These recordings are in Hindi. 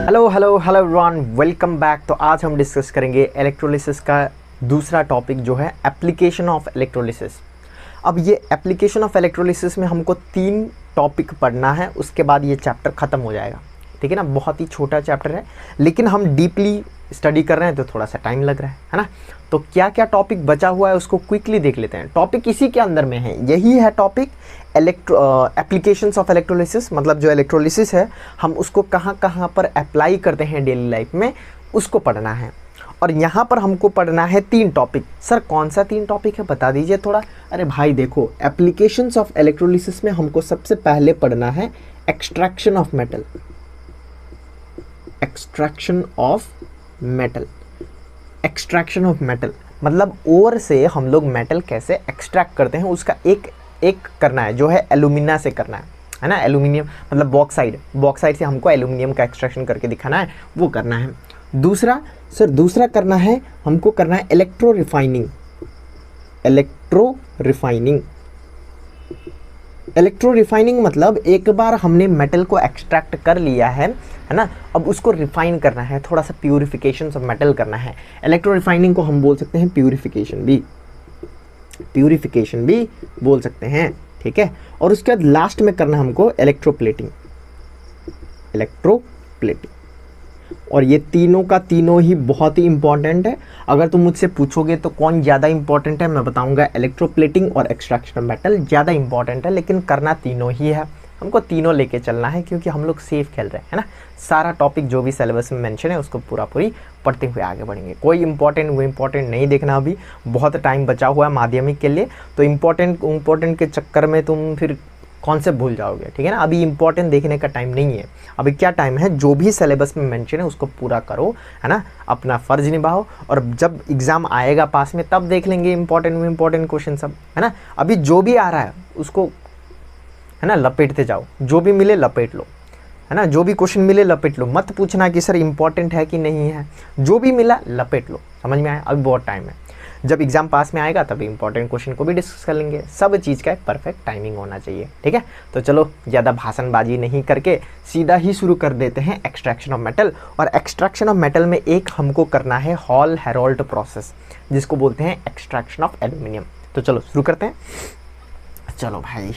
Hello hello hello everyone, welcome back. तो आज हम डिस्कस करेंगे इलेक्ट्रोलिसिस का दूसरा टॉपिक जो है एप्लीकेशन ऑफ इलेक्ट्रोलिसिस। अब ये एप्लीकेशन ऑफ इलेक्ट्रोलिसिस में हमको 3 टॉपिक पढ़ना है, उसके बाद ये चैप्टर ख़त्म हो जाएगा। ठीक है ना, बहुत ही छोटा चैप्टर है लेकिन हम डीपली स्टडी कर रहे हैं तो थोड़ा सा टाइम लग रहा है ना। तो क्या क्या टॉपिक बचा हुआ है उसको क्विकली देख लेते हैं। टॉपिक इसी के अंदर में है, यही है टॉपिक एप्लीकेशंस ऑफ इलेक्ट्रोलिसिस। मतलब जो इलेक्ट्रोलिसिस है हम उसको कहाँ कहाँ पर अप्लाई करते हैं डेली लाइफ में, उसको पढ़ना है। और यहाँ पर हमको पढ़ना है 3 टॉपिक। सर कौन सा 3 टॉपिक है बता दीजिए थोड़ा। अरे भाई देखो, एप्लीकेशंस ऑफ इलेक्ट्रोलिसिस में हमको सबसे पहले पढ़ना है extraction of metal. Extraction of metal, extraction of metal मतलब ओर से हम लोग मेटल कैसे एक्सट्रैक्ट करते हैं उसका एक करना है, जो है एल्यूमिना से करना है ना। एल्यूमिनियम मतलब बॉक्साइड से हमको एल्यूमिनियम का एक्सट्रैक्शन करके दिखाना है, वो करना है। दूसरा करना है, हमको करना है इलेक्ट्रो रिफाइनिंग। इलेक्ट्रो रिफाइनिंग मतलब एक बार हमने मेटल को एक्सट्रैक्ट कर लिया है ना, अब उसको रिफाइन करना है, थोड़ा सा प्यूरिफिकेशन ऑफ मेटल करना है। इलेक्ट्रो रिफाइनिंग को हम बोल सकते हैं प्यूरिफिकेशन भी बोल सकते हैं। ठीक है, और उसके बाद लास्ट में करना है हमको इलेक्ट्रोप्लेटिंग। और ये तीनों का तीनों ही बहुत ही इंपॉर्टेंट है। अगर तुम मुझसे पूछोगे तो कौन ज़्यादा इंपॉर्टेंट है, मैं बताऊंगा इलेक्ट्रोप्लेटिंग और एक्सट्रैक्शन ऑफ मेटल ज़्यादा इंपॉर्टेंट है, लेकिन करना तीनों ही है। हमको तीनों लेके चलना है क्योंकि हम लोग सेफ खेल रहे हैं, है ना। सारा टॉपिक जो भी सिलेबस में मेंशन है उसको पूरी पढ़ते हुए आगे बढ़ेंगे। कोई इंपॉर्टेंट नहीं देखना, अभी बहुत टाइम बचा हुआ है माध्यमिक के लिए। तो इम्पोर्टेंट के चक्कर में तुम फिर कॉन्सेप्ट भूल जाओगे। ठीक है ना, अभी इंपॉर्टेंट देखने का टाइम नहीं है। अभी क्या टाइम है, जो भी सिलेबस में मेंशन है उसको पूरा करो, है ना, अपना फ़र्ज निभाओ। और जब एग्ज़ाम आएगा पास में तब देख लेंगे इंपॉर्टेंट क्वेश्चन सब, है ना। अभी जो भी आ रहा है उसको, है ना, लपेटते जाओ। जो भी मिले लपेट लो, है ना। जो भी क्वेश्चन मिले लपेट लो, मत पूछना कि सर इंपॉर्टेंट है कि नहीं है। जो भी मिला लपेट लो, समझ में आया। अभी बहुत टाइम है, जब एग्जाम पास में आएगा तभी इंपॉर्टेंट क्वेश्चन को भी डिस्कस कर लेंगे। सब चीज़ का एक परफेक्ट टाइमिंग होना चाहिए। ठीक है, तो चलो ज़्यादा भाषणबाजी नहीं करके सीधा ही शुरू कर देते हैं एक्सट्रैक्शन ऑफ मेटल। और एक्सट्रैक्शन ऑफ मेटल में एक हमको करना है हॉल हेरोल्ड प्रोसेस, जिसको बोलते हैं एक्सट्रैक्शन ऑफ एल्यूमिनियम। तो चलो शुरू करते हैं। चलो भाई,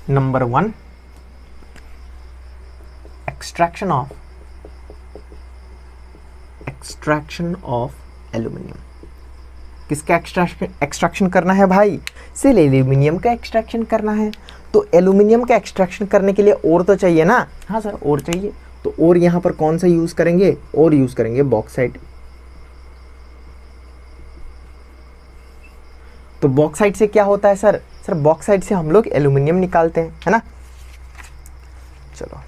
नंबर 1 एक्सट्रैक्शन ऑफ एल्यूमिनियम। किसका एक्सट्रैक्शन करना है भाई? सिर्फ एल्यूमिनियम का एक्सट्रैक्शन करना है। तो एल्यूमिनियम का एक्सट्रैक्शन करने के लिए और तो चाहिए ना। हाँ सर, और चाहिए। तो और यहाँ पर कौन सा यूज़ करेंगे? और यूज़ करेंगे बॉक्साइट। तो बॉक्साइट से क्या होता है सर? बॉक्साइट से हम लोग एल्यूमिनियम निकालते हैं, है ना। चलो,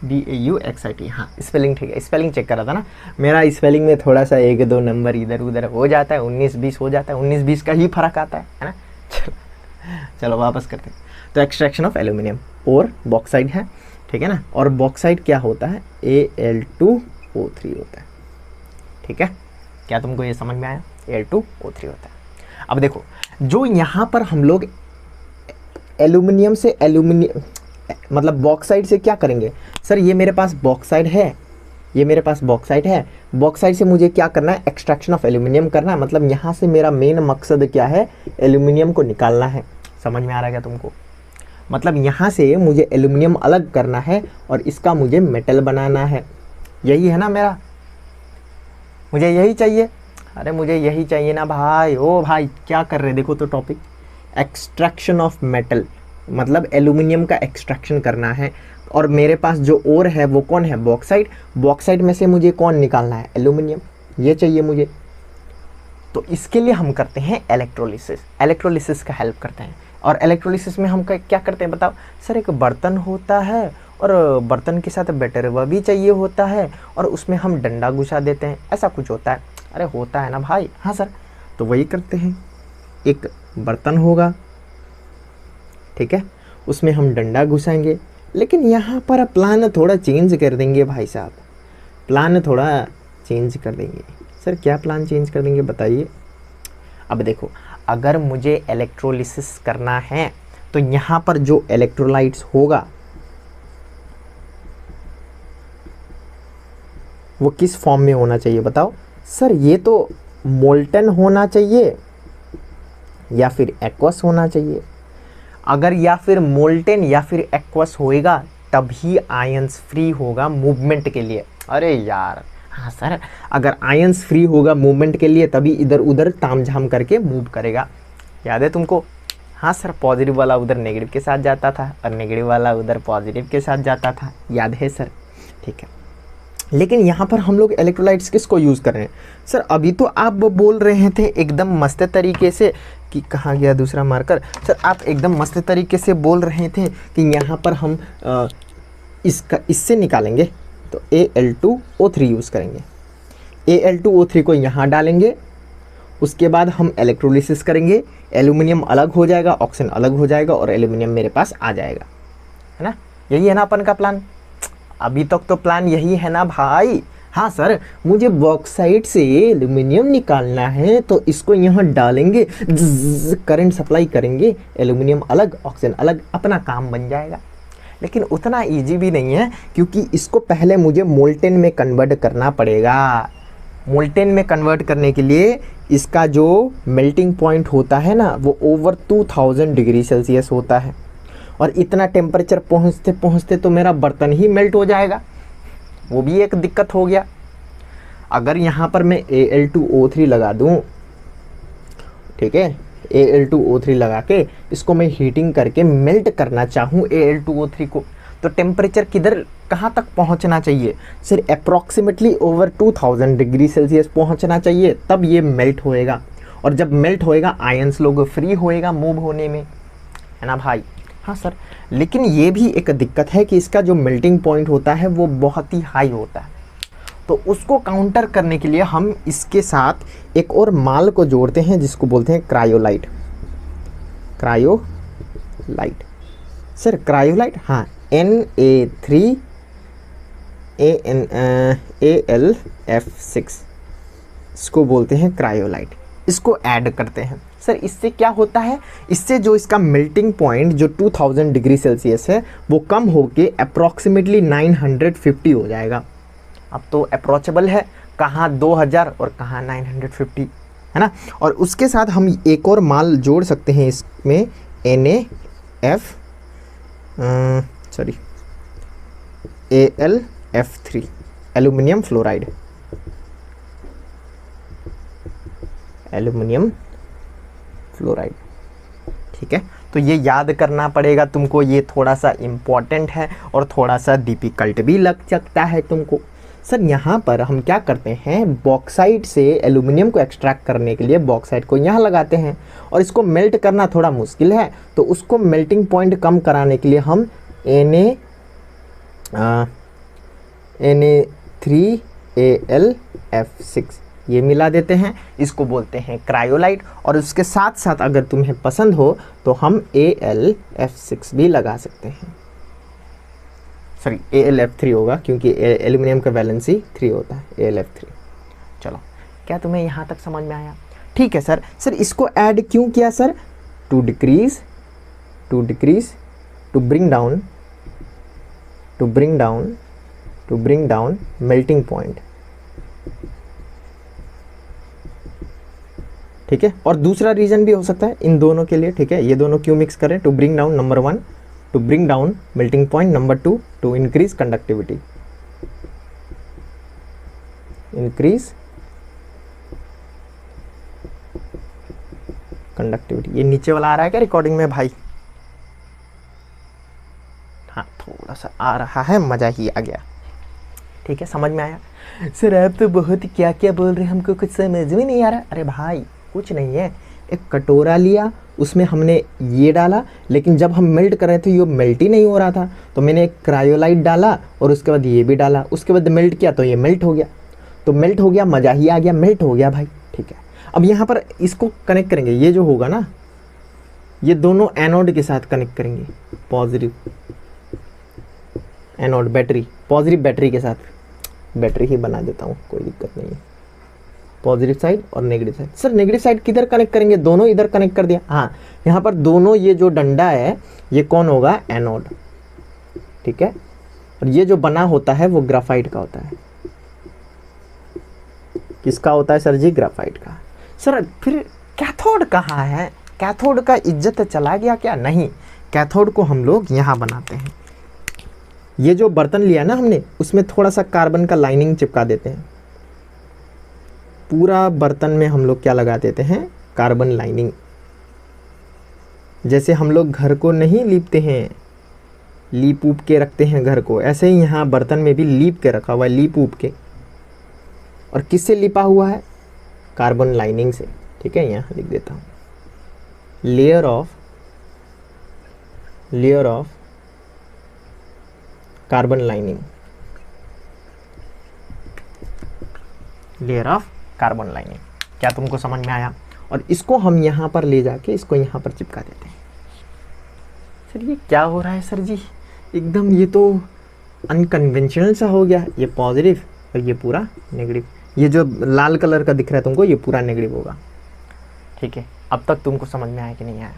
DAUXIT, हाँ स्पेलिंग ठीक है। स्पेलिंग चेक करा था ना, मेरा स्पेलिंग में थोड़ा सा 1-2 नंबर इधर उधर हो जाता है, 19-20 हो जाता है, 19-20 का ही फर्क आता है ना। चलो वापस करते हैं। तो एक्सट्रैक्शन ऑफ एल्यूमिनियम और बॉक्साइट है, ठीक है ना। और बॉक्साइट क्या होता है? Al2O3 होता है। ठीक है, क्या तुमको ये समझ में आया? Al2O3 होता है। अब देखो, जो यहाँ पर हम लोग एल्यूमिनियम से मतलब बॉक्साइट से क्या करेंगे? सर ये मेरे पास बॉक्साइट है, बॉक्साइट से मुझे क्या करना है? एक्सट्रैक्शन ऑफ एल्यूमिनियम करना है। मतलब यहाँ से मेरा मेन मकसद क्या है? एल्यूमिनियम को निकालना है। समझ में आ रहा है क्या तुमको? मतलब यहाँ से मुझे एल्यूमिनियम अलग करना है और इसका मुझे मेटल बनाना है। यही है ना मेरा, मुझे यही चाहिए। अरे मुझे यही चाहिए ना भाई। ओ भाई क्या कर रहे? देखो तो टॉपिक एक्सट्रैक्शन ऑफ मेटल मतलब एल्यूमिनियम का एक्सट्रैक्शन करना है। और मेरे पास जो और है वो कौन है? बॉक्साइट। बॉक्साइट में से मुझे कौन निकालना है? एल्यूमिनियम। ये चाहिए मुझे। तो इसके लिए हम करते हैं इलेक्ट्रोलिसिस का हेल्प करते हैं। और इलेक्ट्रोलिसिस में हम क्या करते हैं बताओ? सर एक बर्तन होता है और बर्तन के साथ बैटरवा भी चाहिए होता है और उसमें हम डंडा घुसा देते हैं, ऐसा कुछ होता है। अरे होता है ना भाई। हाँ सर, तो वही करते हैं। एक बर्तन होगा, ठीक है, उसमें हम डंडा घुसाएंगे। लेकिन यहाँ पर प्लान थोड़ा चेंज कर देंगे भाई साहब, प्लान थोड़ा चेंज कर देंगे। सर क्या प्लान चेंज कर देंगे बताइए? अब देखो, अगर मुझे इलेक्ट्रोलिसिस करना है तो यहाँ पर जो इलेक्ट्रोलाइट्स होगा वो किस फॉर्म में होना चाहिए बताओ। सर ये तो मोल्टन होना चाहिए या फिर एक्वस होना चाहिए। अगर या फिर मोल्टन या फिर एक्वस होएगा तभी आयंस फ्री होगा मूवमेंट के लिए। अरे यार हाँ सर, अगर आयंस फ्री होगा मूवमेंट के लिए तभी इधर उधर तामझाम करके मूव करेगा। याद है तुमको? हाँ सर, पॉजिटिव वाला उधर नेगेटिव के साथ जाता था और नेगेटिव वाला उधर पॉजिटिव के साथ जाता था, याद है सर? ठीक है, लेकिन यहाँ पर हम लोग इलेक्ट्रोलाइट्स किसको यूज़ कर रहे हैं? सर अभी तो आप बोल रहे थे एकदम मस्त तरीके से कि कहाँ गया दूसरा मार्कर। सर आप एकदम मस्त तरीके से बोल रहे थे कि यहाँ पर हम इससे निकालेंगे तो Al2O3 यूज़ करेंगे। Al2O3 को यहाँ डालेंगे, उसके बाद हम इलेक्ट्रोलिसिस करेंगे, एल्यूमिनियम अलग हो जाएगा, ऑक्सीजन अलग हो जाएगा और एल्यूमिनियम मेरे पास आ जाएगा, है ना? यही है ना अपन का प्लान? अभी तक तो प्लान यही है ना भाई? हाँ सर, मुझे बॉक्साइट से एल्यूमिनियम निकालना है तो इसको यहाँ डालेंगे, करंट सप्लाई करेंगे, एल्यूमिनियम अलग ऑक्सीजन अलग, अपना काम बन जाएगा। लेकिन उतना इजी भी नहीं है, क्योंकि इसको पहले मुझे मोल्टेन में कन्वर्ट करना पड़ेगा। मोल्टेन में कन्वर्ट करने के लिए इसका जो मेल्टिंग पॉइंट होता है ना वो ओवर 2000 डिग्री सेल्सियस होता है, और इतना टेम्परेचर पहुँचते पहुँचते तो मेरा बर्तन ही मेल्ट हो जाएगा। वो भी एक दिक्कत हो गया। अगर यहाँ पर मैं Al2O3 लगा दूँ, ठीक है, Al2O3 लगा के इसको मैं हीटिंग करके मेल्ट करना चाहूँ Al2O3 को, तो टेम्परेचर किधर कहाँ तक पहुँचना चाहिए? सिर्फ अप्रॉक्सीमेटली ओवर 2000 डिग्री सेल्सियस पहुँचना चाहिए, तब ये मेल्ट होएगा। और जब मेल्ट होएगा आयंस लोग फ्री होएगा मूव होने में, है ना भाई? हाँ सर, लेकिन ये भी एक दिक्कत है कि इसका जो मेल्टिंग पॉइंट होता है वो बहुत ही हाई होता है। तो उसको काउंटर करने के लिए हम इसके साथ एक और माल को जोड़ते हैं जिसको बोलते हैं क्रायोलाइट। क्रायोलाइट सर, क्रायोलाइट, हाँ, Na3Al(F6) इसको बोलते हैं क्रायोलाइट। इसको ऐड करते हैं। सर इससे क्या होता है? इससे जो इसका मेल्टिंग पॉइंट जो 2000 डिग्री सेल्सियस है वो कम होके अप्रॉक्सीमेटली 950 हो जाएगा। अब तो अप्रोचेबल है, कहाँ 2000 और कहाँ 950, है ना? और उसके साथ हम एक और माल जोड़ सकते हैं इसमें, Al(F3) aluminium fluoride. Aluminium fluoride, ठीक है? तो ये याद करना पड़ेगा तुमको, ये थोड़ा सा इम्पॉर्टेंट है और थोड़ा सा डिफिकल्ट भी लग सकता है तुमको। सर यहाँ पर हम क्या करते हैं, बॉक्साइट से एल्यूमिनियम को एक्सट्रैक्ट करने के लिए बॉक्साइट को यहाँ लगाते हैं, और इसको मेल्ट करना थोड़ा मुश्किल है, तो उसको मेल्टिंग पॉइंट कम कराने के लिए हम Na3Al(F6) ये मिला देते हैं, इसको बोलते हैं क्रायोलाइट। और उसके साथ साथ अगर तुम्हें पसंद हो तो हम Al(F6) भी लगा सकते हैं। सॉरी, Al(F3) होगा क्योंकि एल्यूमिनियम का वैलेंसी 3 होता है, Al(F3). चलो, क्या तुम्हें यहाँ तक समझ में आया? ठीक है सर। सर इसको ऐड क्यों किया sir? To decrease to bring down melting point, ठीक है? और दूसरा रीजन भी हो सकता है इन दोनों के लिए, ठीक है? ये दोनों क्यों मिक्स करें? To bring down, number 1 to bring down melting point, number 2 to increase conductivity. ये नीचे वाला आ रहा है क्या रिकॉर्डिंग में भाई? हाँ, थोड़ा सा आ रहा है, मजा ही आ गया। ठीक है, समझ में आया? सर आप तो बहुत क्या क्या बोल रहे हैं, हमको कुछ समझ में नहीं आ रहा। अरे भाई कुछ नहीं है, एक कटोरा लिया, उसमें हमने ये डाला, लेकिन जब हम मेल्ट कर रहे थे ये मेल्ट ही नहीं हो रहा था, तो मैंने एक क्रायोलाइट डाला और उसके बाद ये भी डाला, उसके बाद मेल्ट किया तो ये मेल्ट हो गया, तो मेल्ट हो गया, मज़ा ही आ गया, मेल्ट हो गया भाई। ठीक है, अब यहाँ पर इसको कनेक्ट करेंगे, ये जो होगा ना ये दोनों एनोड के साथ कनेक्ट करेंगे, positive anode battery, positive battery के साथ, बैटरी ही बना देता हूँ, कोई दिक्कत नहीं है। पॉजिटिव साइड और negative side. Sir negative side किधर कनेक्ट करेंगे, दोनों इधर कनेक्ट कर दिया। हाँ, यहाँ पर दोनों ये जो डंडा है ये कौन होगा, एनोड, ठीक है। और ये जो बना होता है वो ग्राफाइट का होता है। किसका होता है सर जी, ग्राफाइट का। सर फिर कैथोड कहाँ है, कैथोड का इज्जत चला गया क्या, नहीं, कैथोड को हम लोग यहाँ बनाते हैं। ये जो बर्तन लिया ना हमने, उसमें थोड़ा सा कार्बन का लाइनिंग चिपका देते हैं। पूरा बर्तन में हम लोग क्या लगा देते हैं, कार्बन लाइनिंग। जैसे हम लोग घर को नहीं लीपते हैं, लीप ऊप के रखते हैं घर को, ऐसे ही यहाँ बर्तन में भी लीप के रखा हुआ है, लीप ऊप के। और किससे लिपा हुआ है, कार्बन लाइनिंग से, ठीक है। यहाँ लिख देता हूँ, layer of carbon lining, layer of carbon lining. क्या तुमको समझ में आया। और इसको हम यहाँ पर ले जाके इसको यहाँ पर चिपका देते हैं। सर ये क्या हो रहा है सर जी, एकदम ये तो अनकन्वेंशनल सा हो गया। ये पॉजिटिव और ये पूरा नेगेटिव। ये जो लाल कलर का दिख रहा है तुमको, ये पूरा नेगेटिव होगा, ठीक है। अब तक तुमको समझ में आया कि नहीं आया।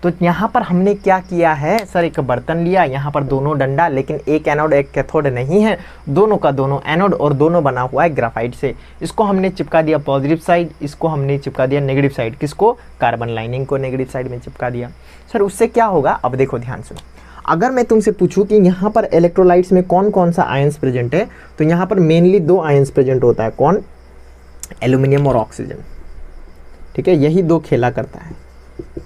तो यहाँ पर हमने क्या किया है सर, एक बर्तन लिया, यहाँ पर दोनों डंडा, लेकिन एक एनोड एक कैथोड नहीं है, दोनों का दोनों एनोड और दोनों बना हुआ है ग्राफाइट से। इसको हमने चिपका दिया पॉजिटिव साइड, इसको हमने चिपका दिया नेगेटिव साइड। किसको, कार्बन लाइनिंग को नेगेटिव साइड में चिपका दिया। सर उससे क्या होगा, अब देखो ध्यान सुनो। अगर मैं तुमसे पूछूं कि यहाँ पर इलेक्ट्रोलाइट्स में कौन कौन सा आयंस प्रेजेंट है, तो यहाँ पर मेनली 2 आयंस प्रेजेंट होता है। कौन, एल्यूमिनियम और ऑक्सीजन, ठीक है। यही 2 खेला करता है,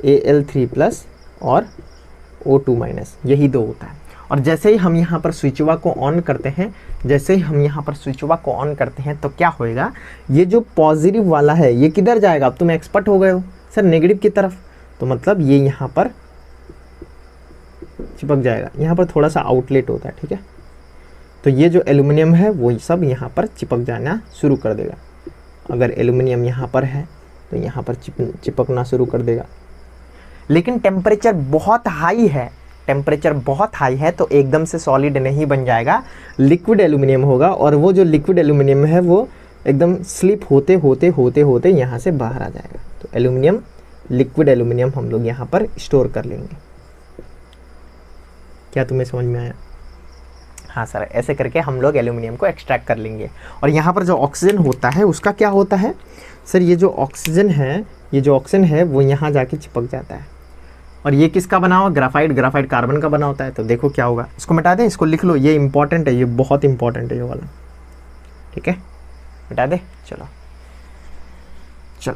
Al3+ और O2-, यही 2 होता है। और जैसे ही हम यहाँ पर स्विचवा को ऑन करते हैं, जैसे ही हम यहाँ पर स्विचवा को ऑन करते हैं तो क्या होएगा, ये जो पॉजिटिव वाला है ये किधर जाएगा। अब तुम एक्सपर्ट हो गए हो सर नेगेटिव की तरफ, तो मतलब ये यहाँ पर चिपक जाएगा। यहाँ पर थोड़ा सा आउटलेट होता है, ठीक है। तो ये जो एल्यूमिनियम है वो सब यहाँ पर चिपक जाना शुरू कर देगा। अगर एल्यूमिनियम यहाँ पर है तो यहाँ पर चिपकना शुरू कर देगा। लेकिन टेम्परेचर बहुत हाई है, टेम्परेचर बहुत हाई है तो एकदम से सॉलिड नहीं बन जाएगा, लिक्विड एल्यूमिनियम होगा। और वो जो लिक्विड एल्यूमिनियम है वो एकदम स्लिप होते होते होते होते यहाँ से बाहर आ जाएगा। तो एल्यूमिनियम, लिक्विड एल्यूमिनियम हम लोग यहाँ पर स्टोर कर लेंगे। क्या तुम्हें समझ में आया। हाँ सर, ऐसे करके हम लोग एल्यूमिनियम को एक्सट्रैक्ट कर लेंगे। और यहाँ पर जो ऑक्सीजन होता है उसका क्या होता है सर, ये जो ऑक्सीजन है, ये जो ऑक्सीजन है वो यहाँ जाके चिपक जाता है। और ये किसका बना हुआ, ग्राफाइट, ग्राफाइट कार्बन का बना होता है। तो देखो क्या होगा, इसको मिटा दें, इसको लिख लो, ये इंपॉर्टेंट है, ये बहुत इंपॉर्टेंट है ये वाला, ठीक है। मिटा दे, चलो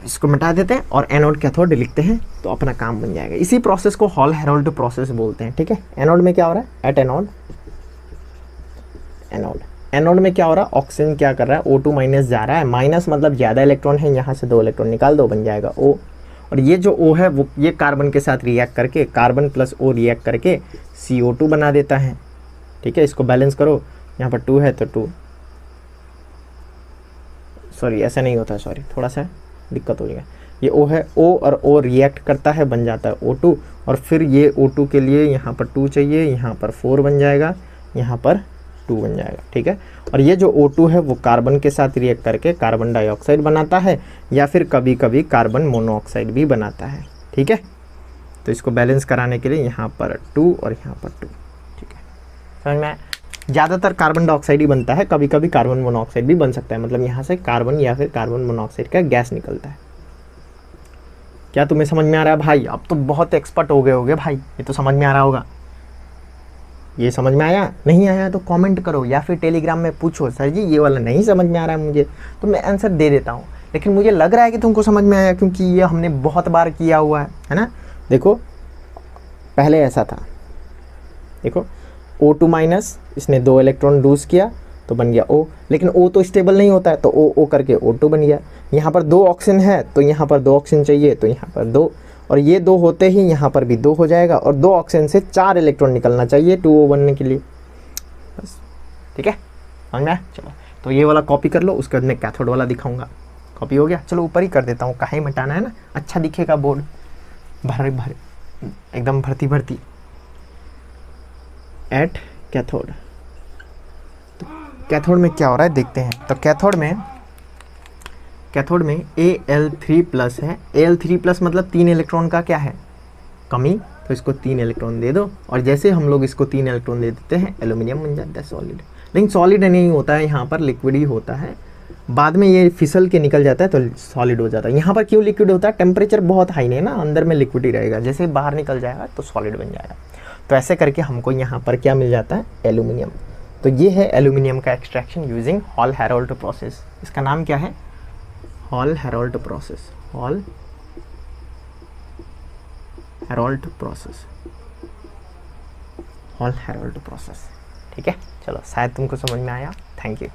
इसको मिटा देते हैं और एनोड कैथोड लिखते हैं तो अपना काम बन जाएगा। इसी प्रोसेस को हॉल हेरोल्ड प्रोसेस बोलते हैं, ठीक है। एनोड में क्या हो रहा है, एट एनोड में क्या हो रहा है, ऑक्सीजन क्या कर रहा है, O2- जा रहा है। माइनस मतलब ज़्यादा इलेक्ट्रॉन है, यहाँ से 2 इलेक्ट्रॉन निकाल दो, बन जाएगा O। और ये जो O है वो ये कार्बन के साथ रिएक्ट करके, कार्बन प्लस O रिएक्ट करके CO2 बना देता है, ठीक है। इसको बैलेंस करो, यहाँ पर 2 है तो 2, सॉरी ऐसा नहीं होता, सॉरी थोड़ा सा दिक्कत हो जाएगा। ये O है, O और O रिएक्ट करता है, बन जाता है O2। और फिर ये O2 के लिए यहाँ पर 2 चाहिए, यहाँ पर 4 बन जाएगा, यहाँ पर 2 बन जाएगा, ठीक है। और ये जो O2 है वो कार्बन के साथ रिएक्ट करके कार्बन डाइऑक्साइड बनाता है, या फिर कभी कभी कार्बन मोनोऑक्साइड भी बनाता है, ठीक है। तो इसको बैलेंस कराने के लिए यहाँ पर 2 और यहाँ पर 2, ठीक है। समझ में, ज़्यादातर कार्बन डाइऑक्साइड ही बनता है, कभी कभी कार्बन मोनोऑक्साइड भी बन सकता है, मतलब यहाँ से कार्बन या फिर कार्बन मोनोऑक्साइड का गैस निकलता है। क्या तुम्हें समझ में आ रहा है भाई, अब तो बहुत एक्सपर्ट हो गए होगे भाई, ये तो समझ में आ रहा होगा। ये समझ में आया, नहीं आया तो कमेंट करो या फिर टेलीग्राम में पूछो, सर जी ये वाला नहीं समझ में आ रहा है मुझे, तो मैं आंसर दे देता हूँ। लेकिन मुझे लग रहा है कि तुमको समझ में आया, क्योंकि ये हमने बहुत बार किया हुआ है ना। देखो पहले ऐसा था, देखो O2-, इसने 2 इलेक्ट्रॉन लूज किया तो बन गया O, लेकिन O तो स्टेबल नहीं होता है तो O करके O2 बन गया। यहाँ पर 2 ऑक्सीजन है तो यहाँ पर 2 ऑक्सीजन चाहिए तो यहाँ पर 2, और ये 2 होते ही यहाँ पर भी 2 हो जाएगा, और 2 ऑक्सीजन से 4 इलेक्ट्रॉन निकलना चाहिए 2O बनने के लिए, बस, ठीक है। समझ में आया, चलो तो ये वाला कॉपी कर लो, उसके बाद मैं कैथोड वाला दिखाऊंगा। कॉपी हो गया, चलो ऊपर ही कर देता हूँ, कहाँ ही मिटाना है ना, अच्छा दिखेगा बोर्ड, भरे भरे एकदम भर्ती भर्ती। एट कैथोड, तो कैथोड में क्या हो रहा है देखते हैं। तो कैथोड कैथोड में Al3 प्लस है, Al3 प्लस मतलब 3 इलेक्ट्रॉन का क्या है, कमी, तो इसको 3 इलेक्ट्रॉन दे दो, और जैसे हम लोग इसको 3 इलेक्ट्रॉन दे देते हैं एल्यूमिनियम बन जाता है सॉलिड। लेकिन सॉलिड नहीं होता है, यहाँ पर लिक्विड ही होता है, बाद में ये फिसल के निकल जाता है तो सॉलिड हो जाता है। यहाँ पर क्यों लिक्विड होता है, टेम्परेचर बहुत हाई नहीं है ना, अंदर में लिक्विड ही रहेगा, जैसे बाहर निकल जाएगा तो सॉलिड बन जाएगा। तो ऐसे करके हमको यहाँ पर क्या मिल जाता है, एल्यूमिनियम। तो ये है एल्यूमिनियम का extraction using hall Harold process. इसका नाम क्या है, hall Harold process, hall Harold process, hall Harold process. ठीक है, चलो शायद तुमको समझ में आया। Thank you.